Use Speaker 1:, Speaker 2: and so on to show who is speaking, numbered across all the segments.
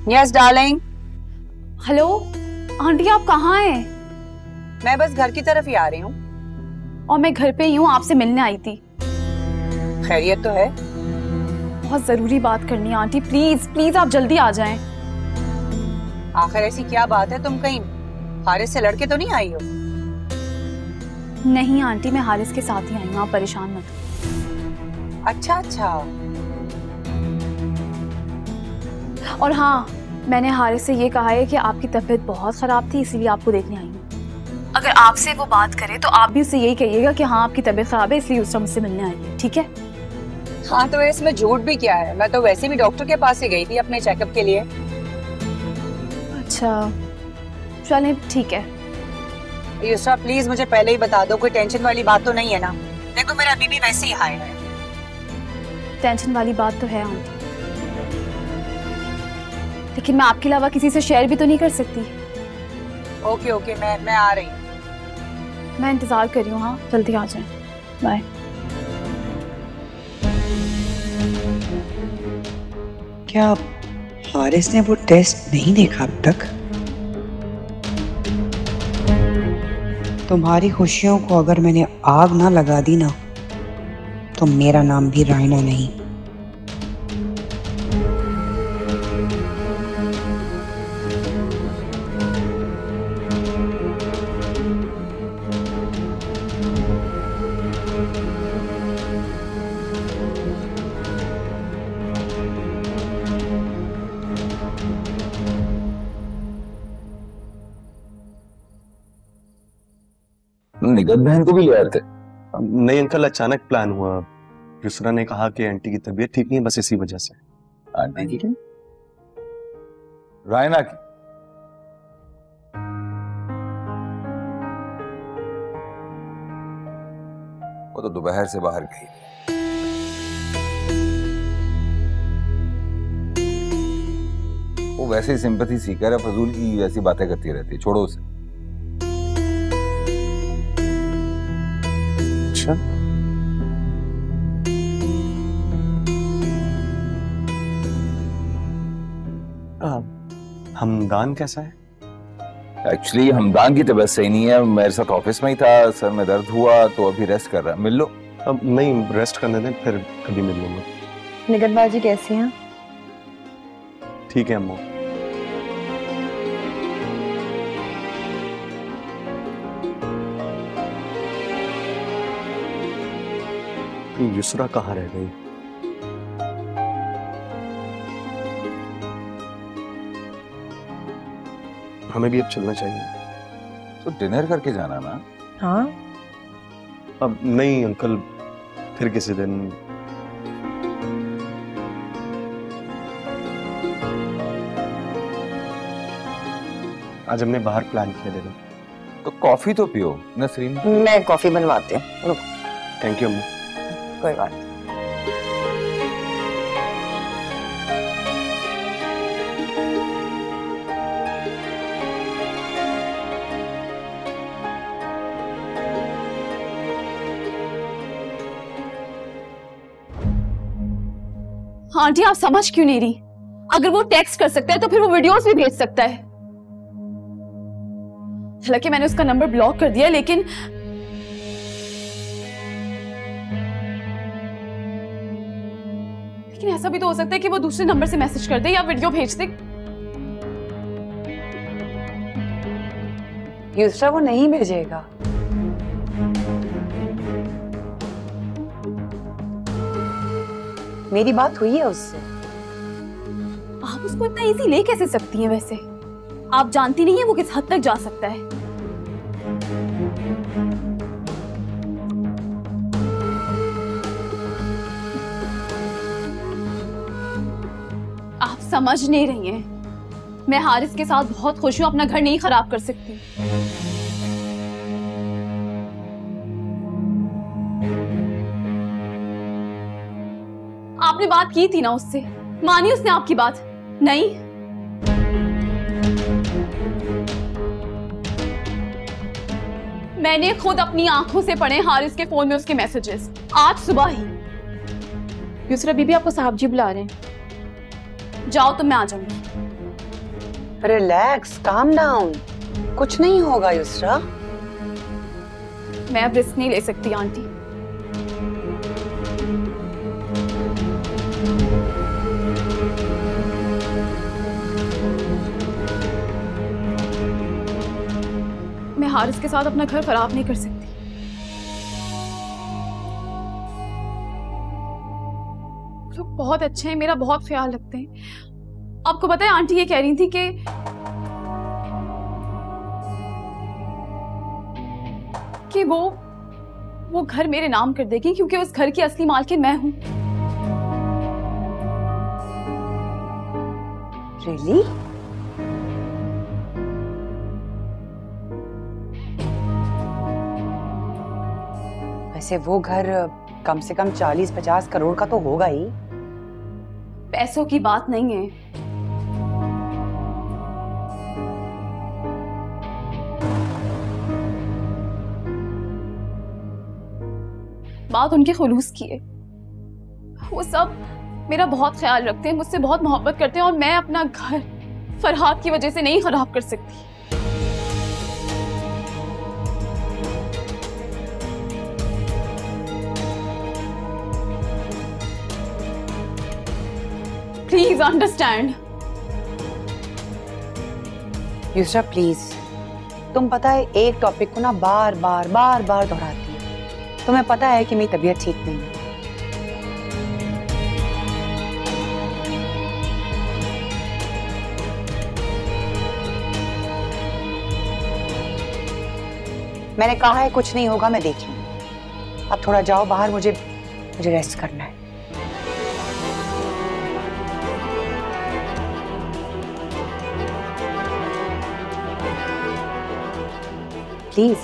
Speaker 1: Yes darling.
Speaker 2: Hello aunty, आप कहाँ हैं?
Speaker 1: मैं बस घर की तरफ ही आ रही हूँ।
Speaker 2: और मैं घर पे ही हूँ, आपसे मिलने आई थी।
Speaker 1: खैरियत तो है?
Speaker 2: बहुत जरूरी बात करनी है आंटी, प्लीज प्लीज आप जल्दी आ जाएं।
Speaker 1: आखिर ऐसी क्या बात है, तुम कहीं हारिस से लड़के तो नहीं आई हो?
Speaker 2: नहीं आंटी, मैं हारिस के साथ ही आई हूँ, आप परेशान मत हो।
Speaker 1: अच्छा अच्छा।
Speaker 2: और हाँ, मैंने हारिस से ये कहा है कि आपकी तबीयत बहुत खराब थी, इसीलिए आपको देखने आई हूँ। अगर आपसे वो बात करे तो आप भी उससे यही कहिएगा कि हाँ आपकी तबीयत खराब है, इसलिए उससे मुझसे मिलने आई है, ठीक है?
Speaker 1: हाँ तो इसमें झूठ भी क्या है, मैं तो वैसे भी डॉक्टर के पास ही गई थी अपने चेकअप के लिए।
Speaker 2: अच्छा चलें ठीक है।
Speaker 1: युसरा प्लीज मुझे पहले ही बता दो, कोई टेंशन वाली बात तो नहीं है ना? देखो मेरा बीबी वैसे ही हाई है।
Speaker 2: टेंशन वाली बात तो है आंटी, लेकिन मैं आपके अलावा किसी से शेयर भी तो नहीं कर सकती।
Speaker 1: ओके ओके, मैं आ रही हूँ।
Speaker 2: मैं इंतजार कर रही हूँ, हाँ जल्दी आ जाएं। बाय।
Speaker 3: क्या हारिस ने वो टेस्ट नहीं देखा अब तक? तुम्हारी खुशियों को अगर मैंने आग ना लगा दी ना, तो मेरा नाम भी रायना नहीं।
Speaker 4: निगत बहन को भी ले आते?
Speaker 5: नहीं अंकल, अचानक प्लान हुआ। युसरा ने कहा कि आंटी की तबीयत ठीक नहीं है, बस इसी वजह से।
Speaker 4: आंटी की? रायना की? वो तो दोपहर से बाहर गई। वो वैसे ही सिंपैथी सीकर है, फजूल की वैसी बातें करती रहती है, छोड़ो उसे।
Speaker 5: अच्छा, हमदान कैसा है?
Speaker 4: एक्चुअली हमदान की तबीयत सही नहीं है, मेरे साथ ऑफिस में ही था, सर में दर्द हुआ तो अभी रेस्ट कर रहा है। मिल लो।
Speaker 5: अब नहीं, रेस्ट करने दें, फिर कभी मिल लूंगा।
Speaker 6: निगत बाजी कैसी हैं?
Speaker 5: ठीक है अम्मू। युसरा कहाँ रह गई? हमें भी अब चलना चाहिए।
Speaker 4: तो डिनर करके जाना ना।
Speaker 6: हाँ
Speaker 5: अब नहीं अंकल, फिर किसी दिन। आज हमने बाहर प्लान किया। दे दो
Speaker 4: तो कॉफी तो पियो नसरीन।
Speaker 1: मैं कॉफी बनवाती हूँ।
Speaker 5: थैंक यू अम्मू।
Speaker 1: कोई बात नहीं।
Speaker 2: आंटी आप समझ क्यों नहीं रही? अगर वो टेक्स्ट कर सकता है तो फिर वो वीडियोस भी भेज सकता है। हालांकि मैंने उसका नंबर ब्लॉक कर दिया, लेकिन ऐसा भी तो हो सकता है कि वो दूसरे नंबर से मैसेज कर दे या वीडियो भेज दे।
Speaker 1: युसरा वो नहीं भेजेगा। मेरी बात हुई है उससे।
Speaker 2: आप उसको इतना इजी ले कैसे सकती हैं? वैसे आप जानती नहीं है वो किस हद तक जा सकता है। आप समझ नहीं रही हैं। मैं हारिस के साथ बहुत खुश हूं, अपना घर नहीं खराब कर सकती। आपने बात की थी ना उससे, मानी उसने आपकी बात? नहीं। मैंने खुद अपनी आंखों से पढ़े हारिस के फोन में उसके मैसेजेस, आज सुबह ही।
Speaker 6: युसरा बीबी आपको साहब जी बुला रहे हैं।
Speaker 2: जाओ तो मैं आ जाऊंगी।
Speaker 1: रिलैक्स, काम डाउन, कुछ नहीं होगा युसरा।
Speaker 2: मैं अब रिस्क नहीं ले सकती आंटी। मैं हारिस के साथ अपना घर खराब नहीं कर सकती। लोग बहुत अच्छे हैं, मेरा बहुत ख्याल रखते हैं। आपको पता है आंटी ये कह रही थी कि वो घर मेरे नाम कर देगी क्योंकि उस घर की असली मालकिन मैं हूं।
Speaker 1: रियली? वैसे वो घर कम से कम 40-50 करोड़ का तो होगा ही।
Speaker 2: पैसों की बात नहीं है, बात उनके खुलूस की है। वो सब मेरा बहुत ख्याल रखते हैं, मुझसे बहुत मोहब्बत करते हैं और मैं अपना घर फरहाद की वजह से नहीं खराब कर सकती। Please understand.
Speaker 1: युसरा प्लीज, तुम पता है एक टॉपिक को ना बार बार दोहराती है। तुम्हें पता है कि मेरी तबीयत ठीक नहीं है। मैंने कहा है कुछ नहीं होगा, मैं देख लूंगी। अब थोड़ा जाओ बाहर, मुझे रेस्ट करना है। प्लीज।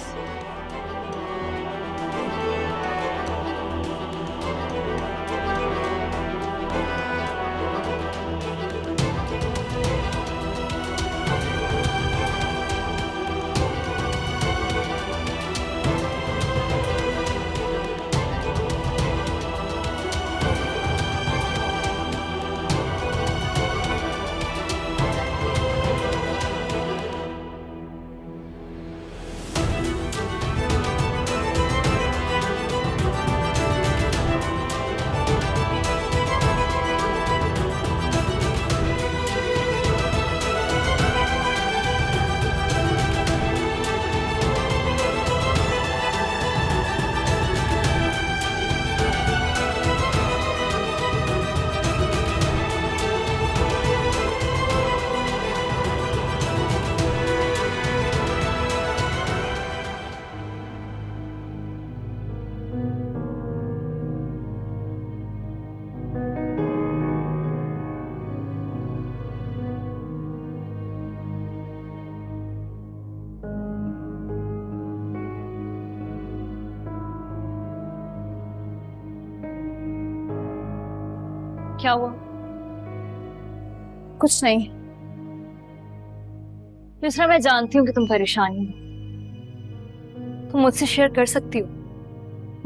Speaker 2: क्या हुआ? कुछ नहीं।
Speaker 7: दूसरा, मैं जानती हूँ कि तुम परेशानी हो, तुम मुझसे शेयर कर सकती हो।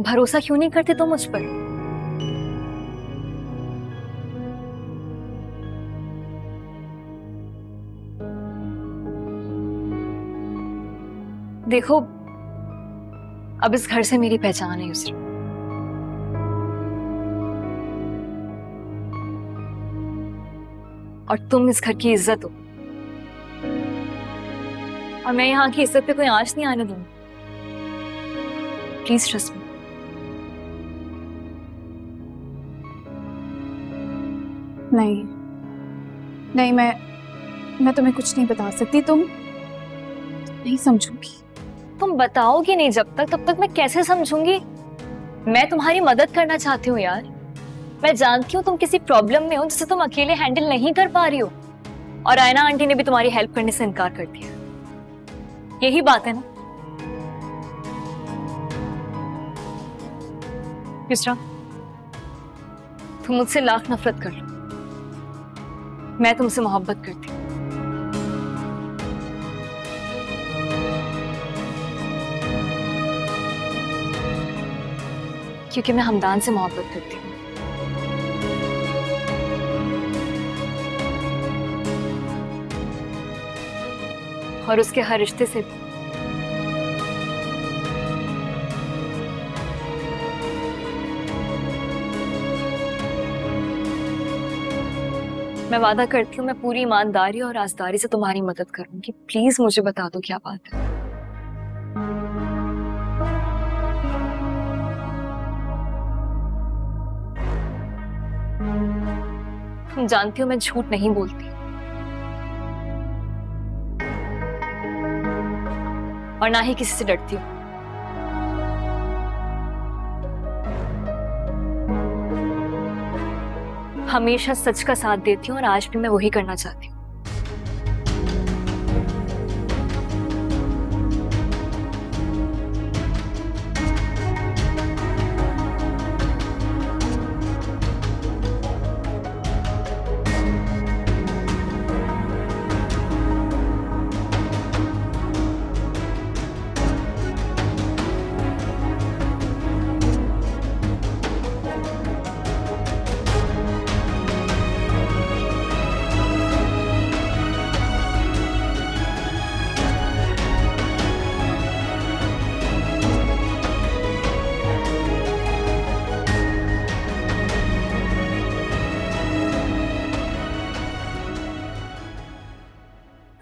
Speaker 7: भरोसा क्यों नहीं करते तुम मुझ पर? देखो, अब इस घर से मेरी पहचान है युसरा। और तुम इस घर की इज्जत हो, और मैं यहाँ की इज्जत पे कोई आंच नहीं आने दूंगी। Please trust me.
Speaker 2: नहीं नहीं, मैं तुम्हें कुछ नहीं बता सकती। तुम नहीं समझूंगी।
Speaker 7: तुम बताओगी नहीं जब तक, तब तक मैं कैसे समझूंगी? मैं तुम्हारी मदद करना चाहती हूँ यार। मैं जानती हूँ तुम किसी प्रॉब्लम में हो जिसे तुम अकेले हैंडल नहीं कर पा रही हो, और आयना आंटी ने भी तुम्हारी हेल्प करने से इनकार कर दिया। यही बात है ना युसरा? तुम मुझसे लाख नफरत कर लो, मैं तुमसे मोहब्बत करती हूँ। क्योंकि मैं हमदान से मोहब्बत करती हूँ। और उसके हर रिश्ते से भी। मैं वादा करती हूँ मैं पूरी ईमानदारी और राज़दारी से तुम्हारी मदद करूंगी। प्लीज मुझे बता दो क्या बात है। तुम जानती हो मैं झूठ नहीं बोलती और ना ही किसी से डरती हूँ। हमेशा सच का साथ देती हूँ और आज भी मैं वही करना चाहती हूँ।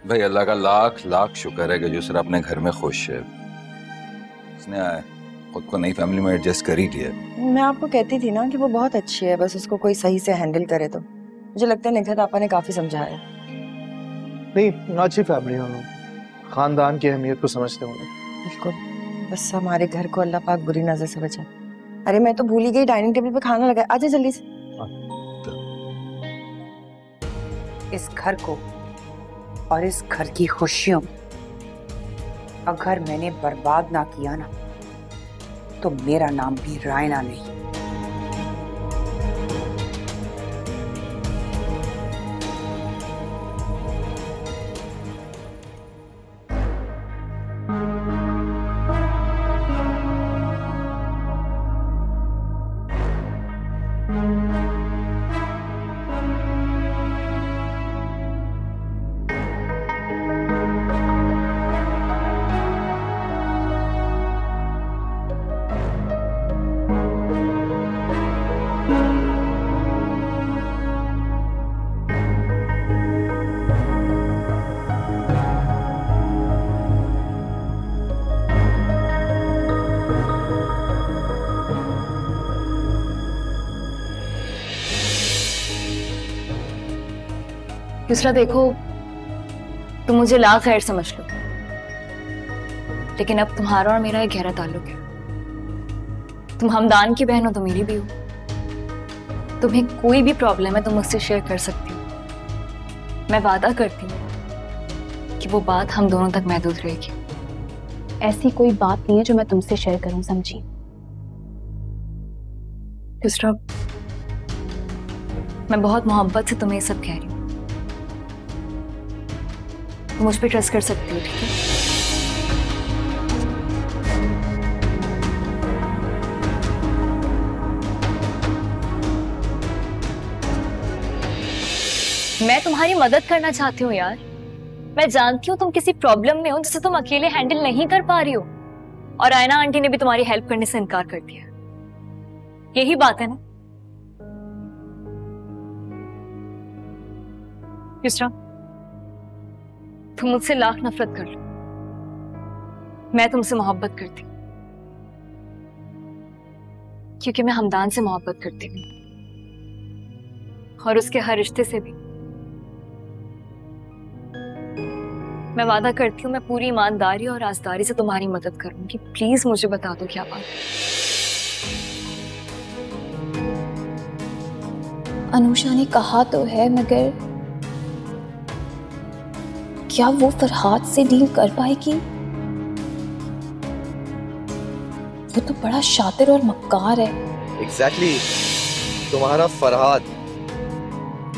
Speaker 4: भाई अल्लाह का लाख लाख शुक्र है कि जो सर अपने घर में खुश है। उसने खुद को नई फैमिली में एडजस्ट कर ही लिया।
Speaker 6: मैं आपको कहती थी ना कि वो बहुत अच्छी है, बस उसको कोई सही से हैंडल करे तो। मुझे लगता है निखत आपा ने काफी समझाया।
Speaker 8: नहीं, अच्छी फैमिली है उन्होंने, खानदान की अहमियत को समझते होंगे।
Speaker 6: बिल्कुल, बस हमारे घर को अल्लाह पाक बुरी नजर से बचा। अरे मैं तो भूल ही गई, डाइनिंग टेबल पे खाना लगा। आजा जल्दी से।
Speaker 1: इस घर को और इस घर की खुशियों अगर मैंने बर्बाद ना किया ना तो मेरा नाम भी रायना नहीं।
Speaker 7: दूसरा देखो, तुम मुझे ला खैर समझ लो, लेकिन अब तुम्हारा और मेरा एक गहरा ताल्लुक है। तुम हमदान की बहन हो तो मेरी भी हो। तुम्हें कोई भी प्रॉब्लम है तुम मुझसे शेयर कर सकती हो। मैं वादा करती हूँ कि वो बात हम दोनों तक महदूद रहेगी।
Speaker 2: ऐसी कोई बात नहीं है जो मैं तुमसे शेयर करूं, समझी?
Speaker 7: दूसरा, मैं बहुत मोहब्बत से तुम्हें ये सब कह रही हूँ। तुम मुझ पे ट्रस्ट कर सकती हो, ठीक है? मैं तुम्हारी मदद करना चाहती हूँ यार। मैं जानती हूँ तुम किसी प्रॉब्लम में हो जिसे तुम अकेले हैंडल नहीं कर पा रही हो, और आयना आंटी ने भी तुम्हारी हेल्प करने से इनकार कर दिया। यही बात है ना युसरा? तुम मुझसे लाख नफरत कर लो, मैं तुमसे मोहब्बत करती हूँ क्योंकि मैं हमदान से मोहब्बत करती हूँ और उसके हर रिश्ते से भी। मैं वादा करती हूँ मैं पूरी ईमानदारी और राज़दारी से तुम्हारी मदद करूंगी। प्लीज मुझे बता दो क्या बात है।
Speaker 2: अनुषा ने कहा तो है, मगर क्या वो फरहाद से डील कर पाएगी? वो तो बड़ा शातिर और मक्कार है।
Speaker 9: एग्जैक्टली, तुम्हारा फरहाद।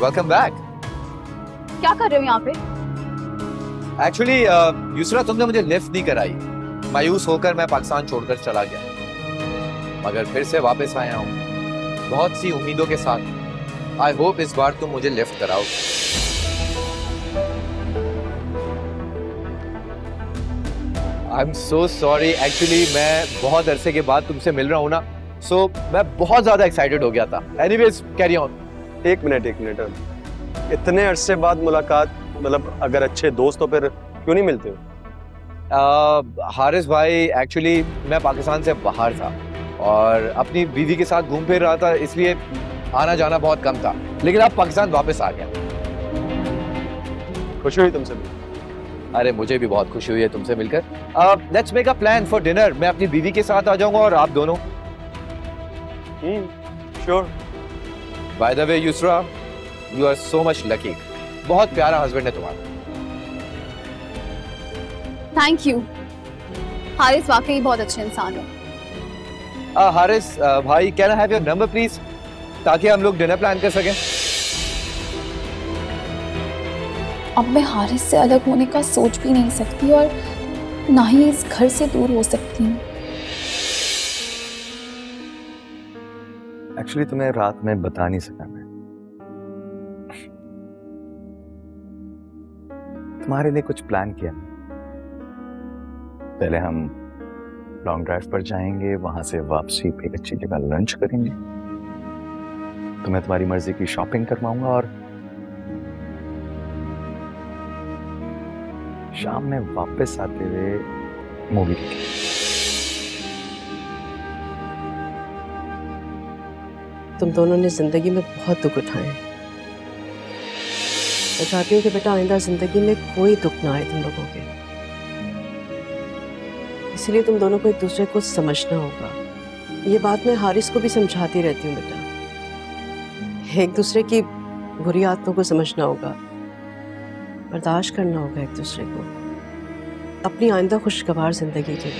Speaker 9: Welcome back.
Speaker 2: क्या कर रहे हो यहाँ पे?
Speaker 9: एक्चुअली युसरा, तुमने मुझे लिफ्ट नहीं कराई। मायूस होकर मैं पाकिस्तान छोड़कर चला गया, मगर फिर से वापस आया हूँ बहुत सी उम्मीदों के साथ। आई होप इस बार तुम मुझे लिफ्ट कराओ। I am so sorry, actually मैं बहुत अरसे के बाद तुमसे मिल रहा हूँ ना, सो मैं बहुत ज्यादा एक्साइटेड हो गया था। Anyways carry on.
Speaker 5: एक मिनट इतने अरसे बाद मुलाकात, मतलब अगर अच्छे दोस्त तो फिर क्यों नहीं मिलते हो?
Speaker 9: हारिस भाई, एक्चुअली मैं पाकिस्तान से बाहर था और अपनी बीवी के साथ घूम फिर रहा था, इसलिए आना जाना बहुत कम था, लेकिन अब पाकिस्तान वापस आ गया।
Speaker 5: खुशी हुई तुमसे?
Speaker 9: अरे मुझे भी बहुत खुशी हुई है तुमसे मिलकर। Let's make a plan for dinner. मैं अपनी बीवी के साथ आ जाऊंगा और आप दोनों।
Speaker 5: Sure.
Speaker 9: By the way Yusra, you are so much lucky. बहुत प्यारा हस्बैंड है तुम्हारा।
Speaker 2: Thank you. हारिस वाकई बहुत अच्छे इंसान है।
Speaker 9: हारिस भाई, can I have your number please, ताकि हम लोग डिनर प्लान कर सकें।
Speaker 2: अब मैं हारिस से अलग होने का सोच भी नहीं सकती और ना ही इस घर से दूर हो सकती हूँ।
Speaker 5: एक्चुअली तुम्हें रात में बता नहीं सका मैं। तुम्हारे लिए कुछ प्लान किया। पहले हम लॉन्ग ड्राइव पर जाएंगे, वहां से वापसी पे एक अच्छी जगह लंच करेंगे, तो मैं तुम्हारी मर्जी की शॉपिंग करवाऊंगा और शाम में वापस आते हुए मूवी देखेंगे।
Speaker 10: तुम दोनों ने जिंदगी में बहुत दुख उठाए हैं। मैं चाहती हूँ कि बेटा आइंदा जिंदगी में कोई दुख ना आए तुम लोगों के, इसलिए तुम दोनों को एक दूसरे को समझना होगा। ये बात मैं हारिस को भी समझाती रहती हूँ बेटा, एक दूसरे की बुरी आदतों को समझना होगा, बर्दाश्त करना होगा एक दूसरे को अपनी आइंदा खुशगवार जिंदगी के लिए।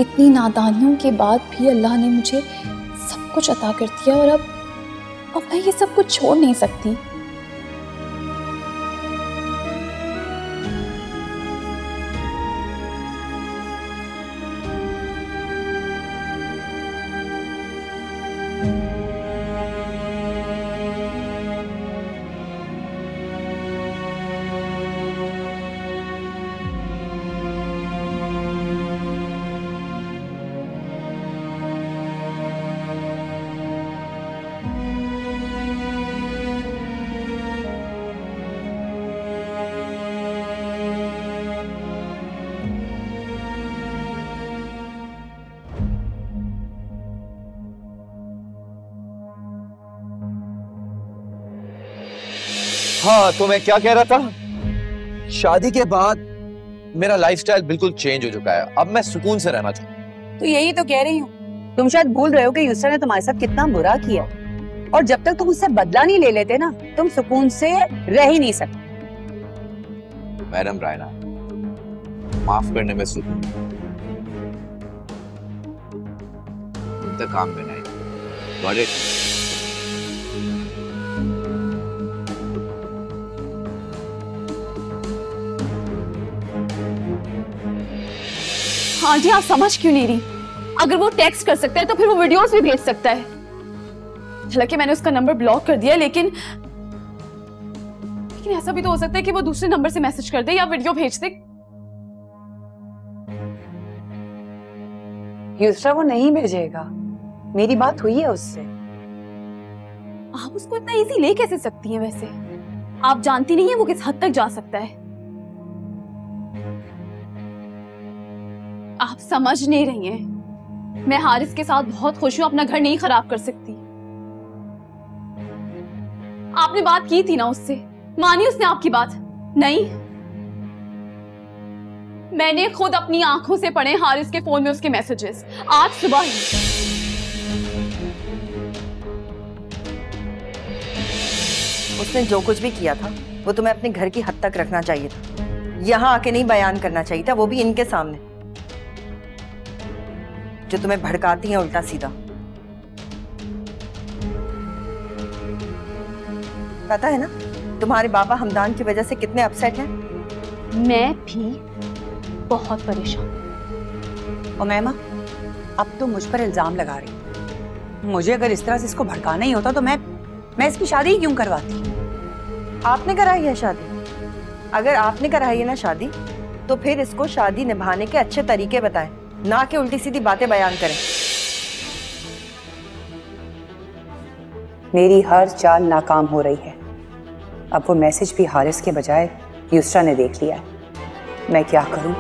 Speaker 2: इतनी नादानियों के बाद भी अल्लाह ने मुझे सब कुछ अता कर दिया और अब मैं ये सब कुछ छोड़ नहीं सकती।
Speaker 9: हाँ, तो मैं क्या कह रहा था, शादी के बाद मेरा लाइफस्टाइल बिल्कुल चेंज हो चुका है। अब मैं सुकून से रहना चाहता हूँ।
Speaker 1: तो यही तो कह रही हूँ, तुम शायद भूल रहे हो कि युसरा ने तुम्हारे साथ कितना बुरा किया, और जब तक तुम उससे बदला नहीं ले लेते ना, तुम सुकून से रह ही नहीं सकते।
Speaker 9: मैडम रायना, माफ करने में सुकून, इंतकाम में नहीं। Got it?
Speaker 2: हाँ जी, आप समझ क्यों नहीं रही? अगर वो टेक्स्ट कर सकता है तो फिर वो वीडियोस भी भेज सकता है। हालांकि मैंने उसका नंबर ब्लॉक कर दिया, लेकिन ऐसा भी तो हो सकता है कि वो दूसरे नंबर से मैसेज कर दे या वीडियो भेज दे।
Speaker 1: युसरा वो नहीं भेजेगा, मेरी बात हुई है उससे।
Speaker 2: आप उसको इतना इजी ले कैसे सकती हैं? वैसे आप जानती नहीं है वो किस हद तक जा सकता है। आप समझ नहीं रही हैं। मैं हारिस के साथ बहुत खुश हूं, अपना घर नहीं खराब कर सकती। आपने बात की थी ना उससे, मानी उसने आपकी बात? नहीं, मैंने खुद अपनी आंखों से पढ़े हारिस के फोन में उसके मैसेजेस, आज सुबह ही।
Speaker 6: उसने जो कुछ भी किया था वो तुम्हें अपने घर की हद तक रखना चाहिए था, यहाँ आके नहीं बयान करना चाहिए था, वो भी इनके सामने, जो तुम्हें भड़काती हैं उल्टा सीधा। पता है ना तुम्हारे बाबा हमदान की वजह से कितने अपसेट हैं?
Speaker 2: मैं भी बहुत परेशान।
Speaker 1: उमैमा, अब तो मुझ पर इल्जाम लगा रही। मुझे अगर इस तरह से इसको भड़काना ही होता तो मैं इसकी शादी ही क्यों करवाती?
Speaker 6: आपने कराई है शादी? अगर आपने कराई है ना शादी, तो फिर इसको शादी निभाने के अच्छे तरीके बताएं, ना कि उल्टी सीधी बातें बयान करें।
Speaker 1: मेरी हर चाल नाकाम हो रही है। अब वो मैसेज भी हारिस के बजाय युसरा ने देख लिया है। मैं क्या करूं?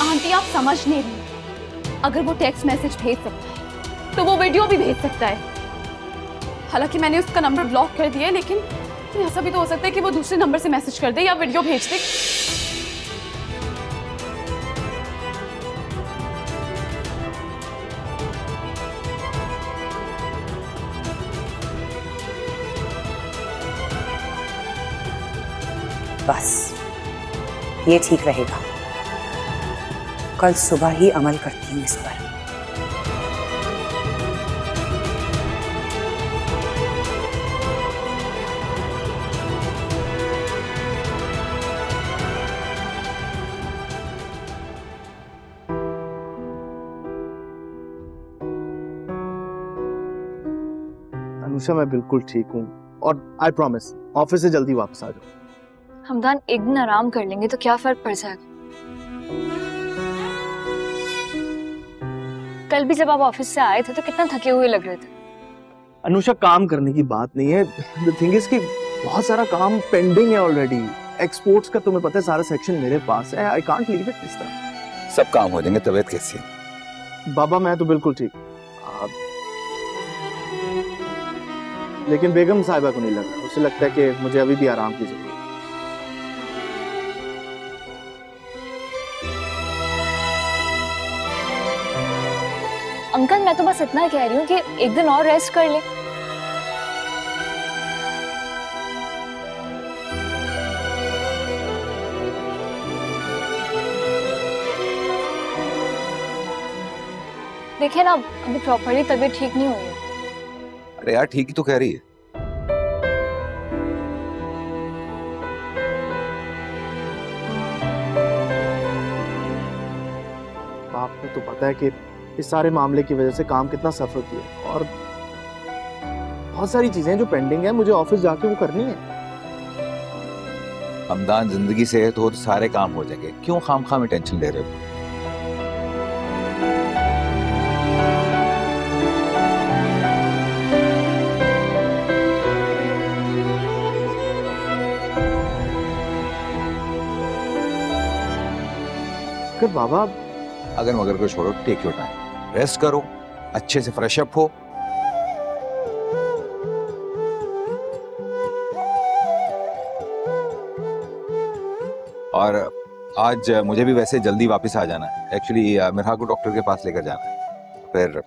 Speaker 2: आंटी, आप समझ नहीं रही। अगर वो टेक्स्ट मैसेज भेज सकता है तो वो वीडियो भी भेज सकता है। हालांकि मैंने उसका नंबर ब्लॉक कर दिया है, लेकिन ऐसा भी तो हो सकता है कि वो दूसरे नंबर से मैसेज कर दे या वीडियो भेज दे।
Speaker 1: बस ये ठीक रहेगा। कल सुबह ही अमल करती हूँ इस पर।
Speaker 8: अनुषा, मैं बिल्कुल ठीक हूँ और आई प्रॉमिस ऑफिस से जल्दी वापस आ जाऊँ।
Speaker 7: हमदान, एक दिन आराम कर लेंगे तो क्या फर्क पड़ जाएगा? कल भी जब आप ऑफिस से आए थे तो कितना थके हुए लग रहे थे।
Speaker 8: अनुषा, काम करने की बात नहीं है। द थिंग इज कि बहुत सारा काम पेंडिंग है ऑलरेडी। एक्सपोर्ट्स का तुम्हें पता है सारा सेक्शन मेरे पास है। I can't leave it this time.
Speaker 4: सब काम हो जाएंगे। तबीयत कैसी है?
Speaker 8: बाबा, मैं तो बिल्कुल ठीक। लेकिन बेगम साहिबा को नहीं लग रहा। उसे लगता है कि मुझे अभी भी आराम की जरूरत है।
Speaker 7: अंकल, मैं तो बस इतना कह रही हूँ कि एक दिन और रेस्ट कर ले। देखिए ना, अभी प्रॉपर्ली तबीयत ठीक नहीं हुई है।
Speaker 4: अरे यार, ठीक ही तो कह रही है।
Speaker 8: आपको तो पता है कि इस सारे मामले की वजह से काम कितना सफर किया, और बहुत सारी चीजें जो पेंडिंग है मुझे ऑफिस जाके वो करनी है।
Speaker 4: हमदान, जिंदगी से तो सारे काम हो जाएंगे। क्यों खामखा में टेंशन ले रहे हो?
Speaker 8: बाबा,
Speaker 4: अगर मगर को छोड़ो, टेक योर टाइम, रेस्ट करो, अच्छे से फ्रेश अप हो। और आज मुझे भी वैसे जल्दी वापस आ जाना है। एक्चुअली मिरहा को डॉक्टर के पास लेकर जाना है, फिर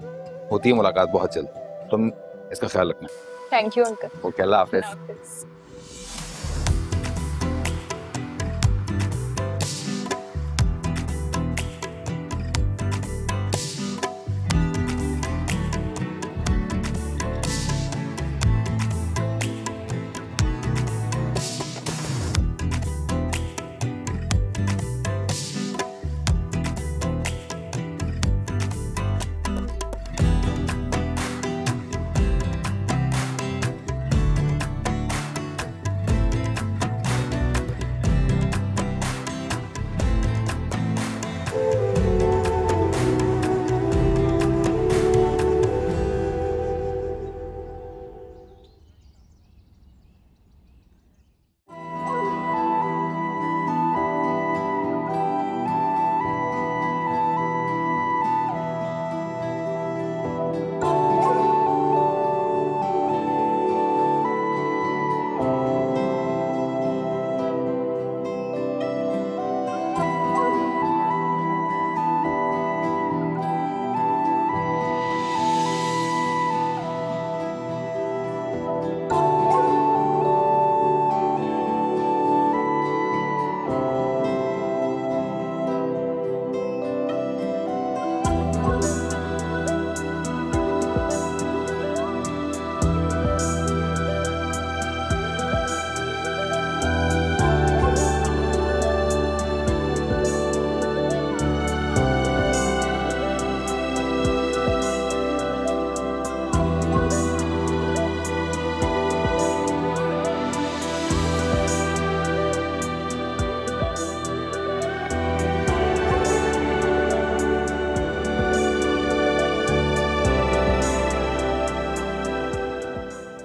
Speaker 4: होती है मुलाकात बहुत जल्द। तुम इसका ख्याल रखना।
Speaker 7: Thank you uncle.
Speaker 4: ओके, अल्लाह हाफिज।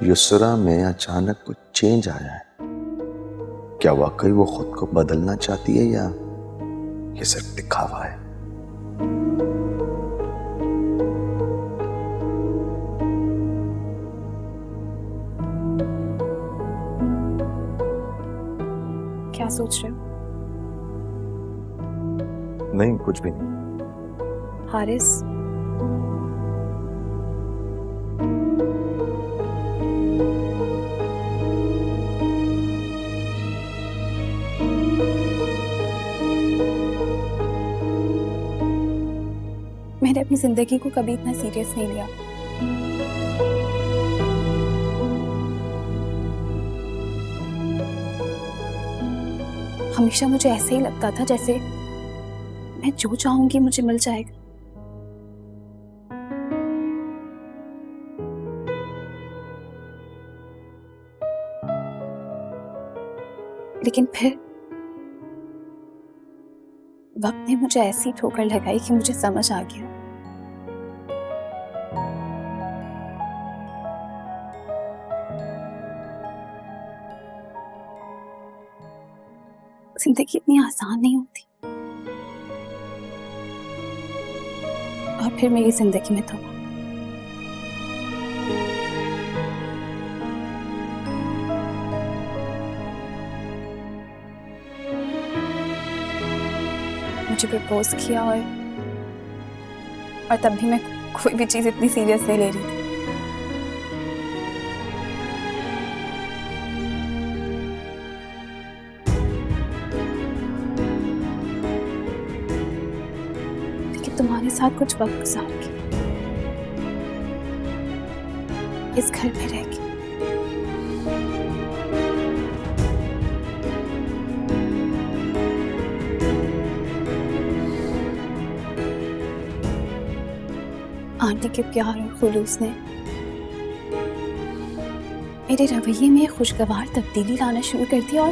Speaker 5: युसरा में अचानक कुछ चेंज आया है। क्या वाकई वो खुद को बदलना चाहती है या ये सिर्फ दिखावा है?
Speaker 2: क्या सोच रहे हो?
Speaker 5: नहीं, कुछ भी नहीं।
Speaker 2: हारिस, मैंने अपनी जिंदगी को कभी इतना सीरियस नहीं लिया। हमेशा मुझे ऐसे ही लगता था जैसे मैं जो चाहूंगी मुझे मिल जाएगा। लेकिन फिर वक्त ने मुझे ऐसी ठोकर लगाई कि मुझे समझ आ गया जिंदगी इतनी आसान नहीं होती। और फिर मेरी जिंदगी में तो मुझे प्रपोज किया और तब भी मैं कोई भी चीज इतनी सीरियस नहीं ले रही थी। लेकिन तुम्हारे साथ कुछ वक्त गुजार के इस घर में रह के आंटी के प्यार और खुलूस ने मेरे रवैये में खुशगवार तब्दीली लाना शुरू कर दिया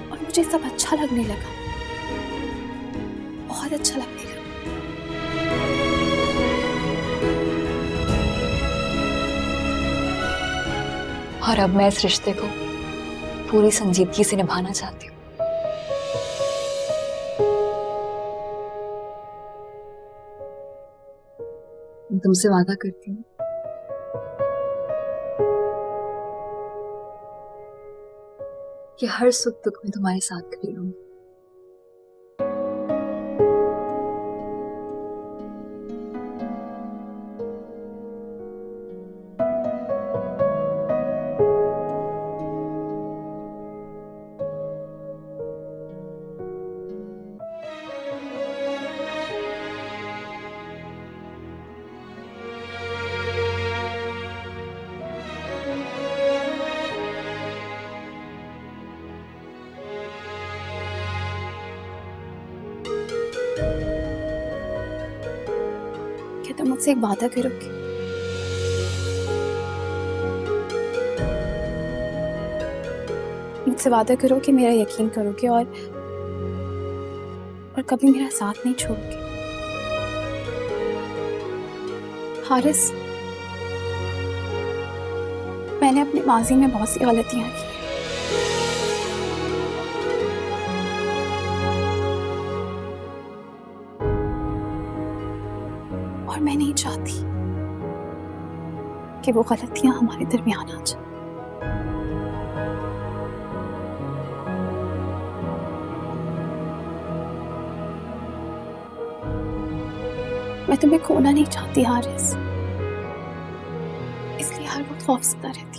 Speaker 2: और मुझे सब अच्छा लगने लगा, बहुत अच्छा लगने लगा।
Speaker 7: और अब मैं इस रिश्ते को पूरी संजीदगी से निभाना चाहती हूँ। मैं तुमसे वादा करती हूँ कि हर सुख दुख में तुम्हारे साथ खड़ी रहूंगी।
Speaker 2: क्या तुम मुझसे एक वादा करोगे? मुझसे वादा करो कि मेरा यकीन करोगे और कभी मेरा साथ नहीं छोड़ोगे। हारिस, मैंने अपने माजी में बहुत सी गलतियां की और मैं नहीं चाहती कि वो गलतियां हमारे दरमियान आ जाए। मैं तुम्हें खोना नहीं चाहती हारिस, इसलिए हर वक्त खौफज़दा रहती।